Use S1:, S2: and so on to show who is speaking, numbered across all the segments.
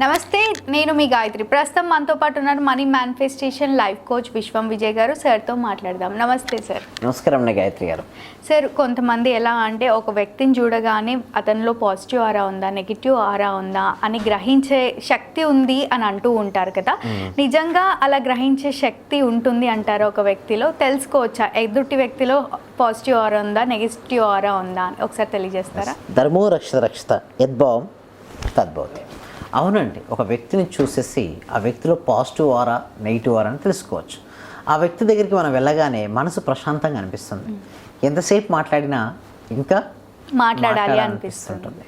S1: నమస్తే, నేను మీ గాయత్రి. ప్రస్తుతం మనతో పాటు ఉన్నారు మనీ మేనిఫెస్టేషన్ లైఫ్ కోచ్ విశ్వం విజయ్ గారు. సార్తో మాట్లాడదాం. నమస్తే సార్.
S2: నమస్కారం గాయత్రి గారు.
S1: సార్, కొంతమంది ఎలా అంటే ఒక వ్యక్తిని చూడగానే అతనిలో పాజిటివ్ ఆరా ఉందా, నెగిటివ్ ఆరా ఉందా అని గ్రహించే శక్తి ఉంది అని అంటూ ఉంటారు కదా. నిజంగా అలా గ్రహించే శక్తి ఉంటుంది అంటారా ఒక వ్యక్తిలో? తెలుసుకోవచ్చా ఎదుటి వ్యక్తిలో పాజిటివ్ ఆరా ఉందా, నెగిటివ్ ఆరా ఉందా అని ఒకసారి తెలియజేస్తారా?
S2: ధర్మో రక్షత రక్షత యద్భావం తద్భవతి. అవునండి, ఒక వ్యక్తిని చూసేసి ఆ వ్యక్తిలో పాజిటివ్ ఆరా, నెగిటివ్ ఆరా అని తెలుసుకోవచ్చు. ఆ వ్యక్తి దగ్గరికి మనం వెళ్ళగానే మనసు ప్రశాంతంగా అనిపిస్తుంది. ఎంతసేపు మాట్లాడినా ఇంకా
S1: మాట్లాడాలి అనిపిస్తుంటుంది.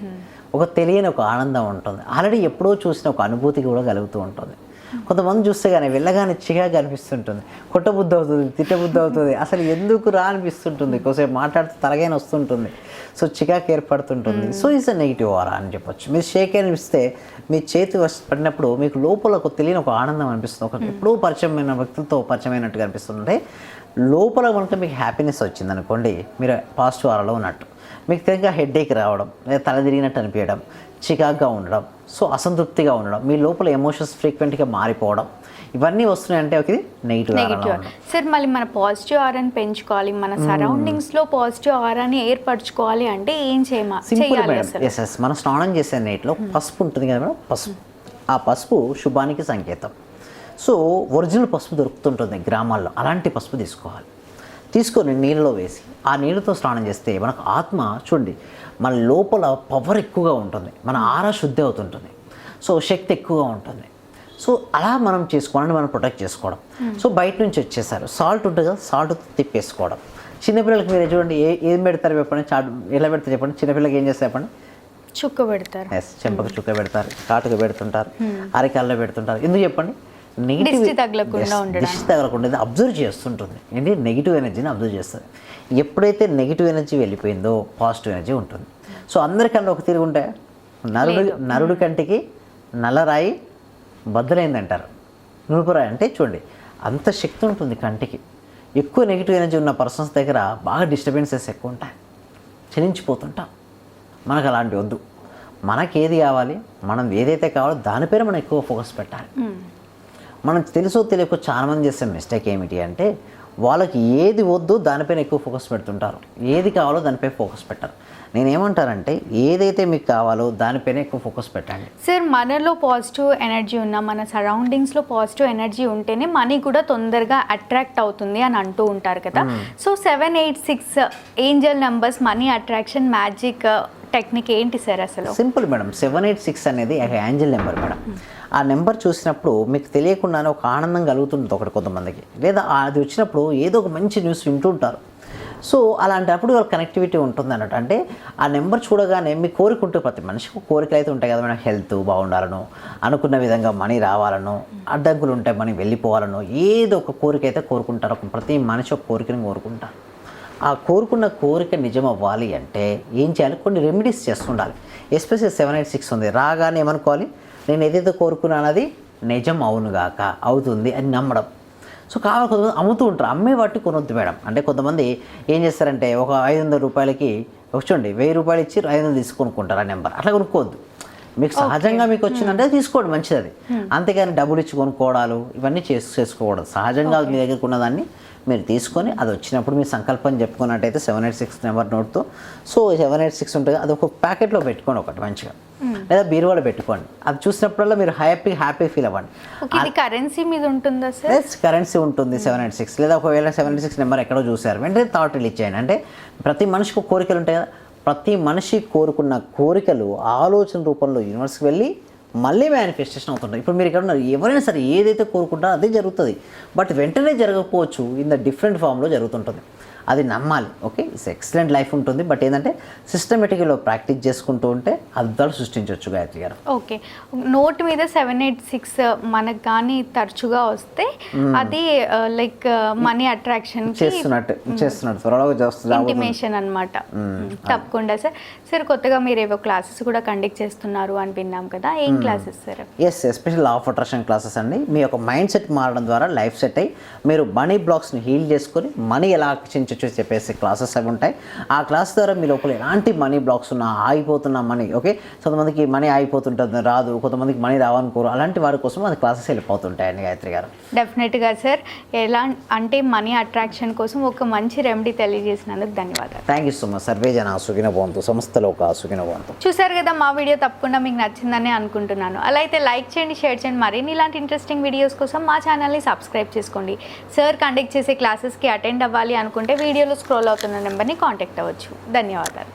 S2: ఒక తెలియని ఒక ఆనందం ఉంటుంది. ఆల్రెడీ ఎప్పుడో చూసిన ఒక అనుభూతి కూడా కలుగుతూ ఉంటుంది. కొంతమంది చూస్తే కానీ వెళ్ళగానే చికాగా అనిపిస్తుంటుంది, కొట్టబుద్ధి అవుతుంది, తిట్టబుద్ధి అవుతుంది, అసలు ఎందుకు రా అనిపిస్తుంటుంది, కొంచెం మాట్లాడుతూ తలగైన వస్తుంటుంది, సో చికాకు ఏర్పడుతుంటుంది. So is a negative aura అని చెప్పొచ్చు. మీరు షేక్ అనిపిస్తే మీ చేతి పడినప్పుడు మీకు లోపల ఒక తెలియని ఒక ఆనందం అనిపిస్తుంది. ఒక ఎప్పుడూ పరిచయమైన వ్యక్తులతో పరిచయమైనట్టుగా అనిపిస్తుంటే లోపల మనకు మీకు హ్యాపీనెస్ వచ్చింది అనుకోండి, మీరు పాజిటివ్ ఆరాలో ఉన్నట్టు. మీకు తిరిగి హెడేక్ రావడం, లేదా తల తిరిగినట్టు అనిపించడం, చికాగ్గా ఉండడం, సో అసంతృప్తిగా ఉండడం, మీ లోపల ఎమోషన్స్ ఫ్రీక్వెంట్గా మారిపోవడం, ఇవన్నీ వస్తున్నాయంటే ఒక నెగిటివ్.
S1: సార్, మళ్ళీ మన పాజిటివ్ ఆరాని పెంచుకోవాలి, మన సరౌండింగ్స్లో పాజిటివ్ ఆరాని ఏర్పరచుకోవాలి అంటే ఏం చేయాలి?
S2: ఎస్, మనం స్నానం చేసే నీటిలో పసుపు ఉంటుంది కదా మేడం, పసుపు. ఆ పసుపు శుభానికి సంకేతం. సో ఒరిజినల్ పసుపు దొరుకుతుంటుంది గ్రామాల్లో, అలాంటి పసుపు తీసుకొని నీళ్ళలో వేసి ఆ నీళ్ళతో స్నానం చేస్తే మనకు ఆత్మ చూడండి, మన లోపల పవర్ ఎక్కువగా ఉంటుంది, మన ఆరా శుద్ధి అవుతుంటుంది, సో శక్తి ఎక్కువగా ఉంటుంది. సో అలా మనం చేసుకోవాలని మనం ప్రొటెక్ట్ చేసుకోవడం. సో బయట నుంచి వచ్చేసారు, సాల్ట్ ఉంటుంది కదా, సాల్ట్ తిప్పేసుకోవడం. చిన్నపిల్లలకి మీరు చూడండి, ఏం పెడతారు చెప్పండి, ఎలా పెడతారు చెప్పండి, చిన్నపిల్లలకి ఏం చేస్తారు చెప్పండి,
S1: చుక్క పెడతారు.
S2: ఎస్, చెంపకు చుక్క పెడతారు, కాటుకు పెడుతుంటారు, అరికాల్లో పెడుతుంటారు. ఎందుకు చెప్పండి?
S1: దిష్టి తగలకుండా
S2: అబ్జర్వ్ చేస్తుంటుంది. ఏంటి, నెగిటివ్ ఎనర్జీని అబ్జర్వ్ చేస్తుంది. ఎప్పుడైతే నెగిటివ్ ఎనర్జీ వెళ్ళిపోయిందో పాజిటివ్ ఎనర్జీ ఉంటుంది. సో అందరికన్నా ఒక తిరిగి ఉంటే నరుడు కంటికి నల్లరాయి బద్దలైందంటారు. నునుపురాయి అంటే చూడండి, అంత శక్తి ఉంటుంది కంటికి. ఎక్కువ నెగిటివ్ ఎనర్జీ ఉన్న పర్సన్స్ దగ్గర బాగా డిస్టర్బెన్సెస్ ఎక్కువ ఉంటాయి, చలించిపోతుంటాం. మనకు అలాంటి వద్దు. మనకేది కావాలి, మనం ఏదైతే కావాలో దానిపైన మనం ఎక్కువ ఫోకస్ పెట్టాలి. మనం తెలుసో తెలియకో చాలామంది చేసే మిస్టేక్ ఏమిటి అంటే, వాళ్ళకి ఏది వద్దు దానిపైన ఎక్కువ ఫోకస్ పెడుతుంటారు, ఏది కావాలో దానిపై ఫోకస్ పెట్టారు. నేనేమంటానంటే, ఏదైతే మీకు కావాలో దానిపైన ఎక్కువ ఫోకస్ పెట్టండి.
S1: సార్, మనలో పాజిటివ్ ఎనర్జీ ఉన్న, మన సరౌండింగ్స్లో పాజిటివ్ ఎనర్జీ ఉంటేనే మనీ కూడా తొందరగా అట్రాక్ట్ అవుతుంది అని అంటూ ఉంటారు కదా. So 786 Angel numbers money attraction magic technique ఏంటి సార్ అసలు?
S2: సింపుల్ మేడం, 786 అనేది ఒక ఏంజల్ నెంబర్ మేడం. ఆ నెంబర్ చూసినప్పుడు మీకు తెలియకుండానే ఒక ఆనందం కలుగుతుంది ఒకటి కొంతమందికి, లేదా అది వచ్చినప్పుడు ఏదో ఒక మంచి న్యూస్ వింటుంటారు. సో అలాంటప్పుడు వాళ్ళ కనెక్టివిటీ ఉంటుంది అన్నట్టు. అంటే ఆ నెంబర్ చూడగానే మీ కోరిక ఉంటుంది, ప్రతి మనిషికి కోరికలు అయితే ఉంటాయి కదా మేడం. హెల్త్ బాగుండాలనో, అనుకున్న విధంగా మనీ రావాలనో, అడ్డంకులు ఉంటాయి మనీ వెళ్ళిపోవాలనో, ఏదో ఒక కోరిక అయితే కోరుకుంటారు. ప్రతి మనిషి ఒక కోరికని కోరుకుంటారు. ఆ కోరుకున్న కోరిక నిజం అవ్వాలి అంటే ఏం చేయాలి? కొన్ని రెమెడీస్ చేస్తుండాలి. ఎస్పెషల్లీ 786 ఉంది, రాగానే ఏమనుకోవాలి, నేను ఏదైతే కోరుకున్నాను అది నిజం అవునుగాక, అవుతుంది అని నమ్మడం. సో కావాలి, కొంతమంది అమ్ముతూ ఉంటారు, అమ్మే వాటి కొనొద్దు మేడం. అంటే కొంతమంది ఏం చేస్తారంటే, ఒక 500 రూపాయలకి చూడండి 1000 రూపాయలు ఇచ్చి 500 తీసుకొనుక్కుంటారు ఆ నెంబర్. అట్లా కొనుక్కోవద్దు. మీకు సహజంగా మీకు వచ్చిందంటే తీసుకోండి, మంచిది అది. అంతేగాని డబ్బులు ఇచ్చి కొనుక్కోవడాలు ఇవన్నీ చేసుకోకూడదు. సహజంగా మీ దగ్గరకు ఉన్నదాన్ని మీరు తీసుకొని అది వచ్చినప్పుడు మీ సంకల్పం చెప్పుకున్నట్టయితే 786 నెంబర్ నోట్తో, సో 786 ఉంటుంది, అది ఒక ప్యాకెట్లో పెట్టుకోండి ఒకటి మంచిగా, లేదా బీరువాలో పెట్టుకోండి. అది చూసినప్పుడల్లా మీరు హ్యాపీ ఫీల్ అవ్వండి.
S1: ఇది కరెన్సీ మీద ఉంటుందా సార్?
S2: ఎస్, కరెన్సీ ఉంటుంది 786. లేదా ఒకవేళ 786 నెంబర్ ఎక్కడో చూసారు వెంటనే థాట్ రిలీజ్ చేయండి. అంటే ప్రతి మనిషికి కోరికలు ఉంటాయి కదా, ప్రతి మనిషి కోరుకున్న కోరికలు ఆలోచన రూపంలో యూనివర్స్కి వెళ్ళి మళ్ళీ మేనిఫెస్టేషన్ అవుతుంటాయి. ఇప్పుడు మీరు ఇక్కడ ఉన్నారు, ఎవరైనా సరే ఏదైతే కోరుకుంటారో అదే జరుగుతుంది. బట్ వెంటనే జరగకపోవచ్చు, ఇన్ ద డిఫరెంట్ ఫామ్లో జరుగుతుంటుంది. అది నమ్మాలి. ఓకే, ఇట్స్ ఎక్సలెంట్ లైఫ్ ఉంటుంది. బట్ ఏంటంటే సిస్టమేటిక్గా ప్రాక్టీస్ చేసుకుంటూ ఉంటే అద్భుతాలు సృష్టించవచ్చు గాయత్రి గారు.
S1: ఓకే, నోట్ మీద 786 మనకు కానీ తరచుగా వస్తే అది లైక్ మనీ అట్రాక్షన్
S2: చేస్తున్నట్టు త్వరలో
S1: ఇంటిమేషన్ అనమాట. తప్పకుండా సార్. సార్, కొత్తగా మీరు ఏవో క్లాసెస్ కూడా కండక్ట్ చేస్తున్నారు అని విన్నాం కదా, ఏం classes sir?
S2: Yes, special law of attraction classes అండి. మీ యొక్క మైండ్ సెట్ మారడం ద్వారా లైఫ్ సెట్ అయ్యి మీరు మనీ బ్లాక్స్ని హీల్ చేసుకొని మనీ ఎలా ఆకర్షించవచ్చు వచ్చి చెప్పేసి క్లాసెస్ అవి ఉంటాయి. ఆ క్లాస్ ద్వారా మీ లోపల ఎలాంటి మనీ బ్లాక్స్ ఉన్నా, ఆగిపోతున్న మనీ, ఓకే, కొంతమందికి మనీ ఆగిపోతుంటుంది, రాదు, కొంతమందికి మనీ రావనుకోరు, అలాంటి వారి కోసం అది క్లాసెస్ వెళ్ళిపోతుంటాయండి గాయత్రి గారు.
S1: డెఫినెట్గా సార్. ఎలా అంటే మనీ అట్రాక్షన్ కోసం ఒక మంచి రెమెడీ తెలియజేసినందుకు ధన్యవాదాలు.
S2: Thank you so much. Survey జన సుఖినో భవంతు, సంస్థలో ఒక సుఖినో భవంతు.
S1: చూసారు కదా, మా వీడియో తప్పకుండా మీకు నచ్చిందని అనుకుంటున్నాను. అలా అయితే లైక్ చేయండి, షేర్ చేయండి. మరిన్ని ఇలాంటి ఇంట్రెస్టింగ్ వీడియోస్ కోసం మా ఛానల్ని సబ్స్క్రైబ్ చేసుకోండి. సార్ కండక్ట్ చేసే క్లాసెస్కి అటెండ్ అవ్వాలి అనుకుంటే వీడియోలో స్క్రోల్ అవుతున్న నెంబర్ని కాంటాక్ట్ అవ్వచ్చు. ధన్యవాదాలు.